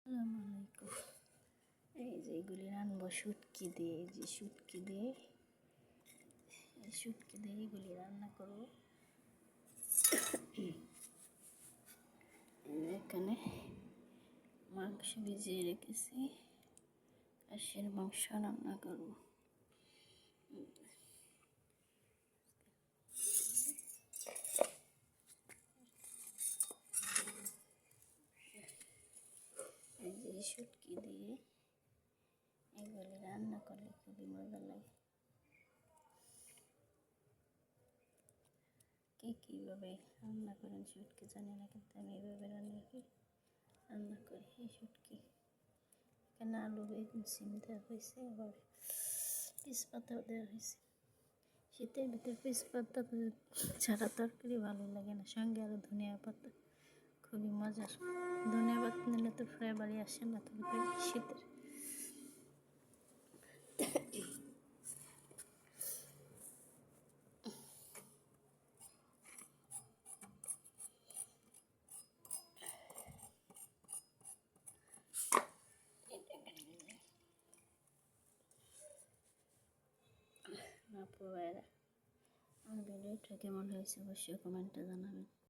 আসসালামু আলাইকুম। এই যে এগুলি রান্নবো শুটকি দিয়ে, এই যে শুটকি দিয়ে এগুলি রান্না করবো। এখানে মাংস ভিজিয়ে রেখেছি, খাসির মাংস রান্না করবো। এই যে শুটকি দিয়ে এগুলি রান্না করলে খুবই মজা লাগে। কে কীভাবে রান্না করেন শুটকি জানি না, কিন্তু আমি এইভাবে রান্না করি এই শুটকি। এখানে আলু, বেগুন, সিম দেওয়া হয়েছে, আবার তেজপাতাও দেওয়া হয়েছে। শীতের ভিতরে তেজপাতা ছাড়া তরকারি ভালো লাগে না, সঙ্গে আরও ধনিয়া পাতা, খুবই মজার। ধনিয়া পাতা নিলে তো ফ্লেভারই আসে না তরকারি শীতের। আপু ভাইরা, আমার ভিডিওটা কেমন হয়েছে অবশ্যই কমেন্টে জানাবেন।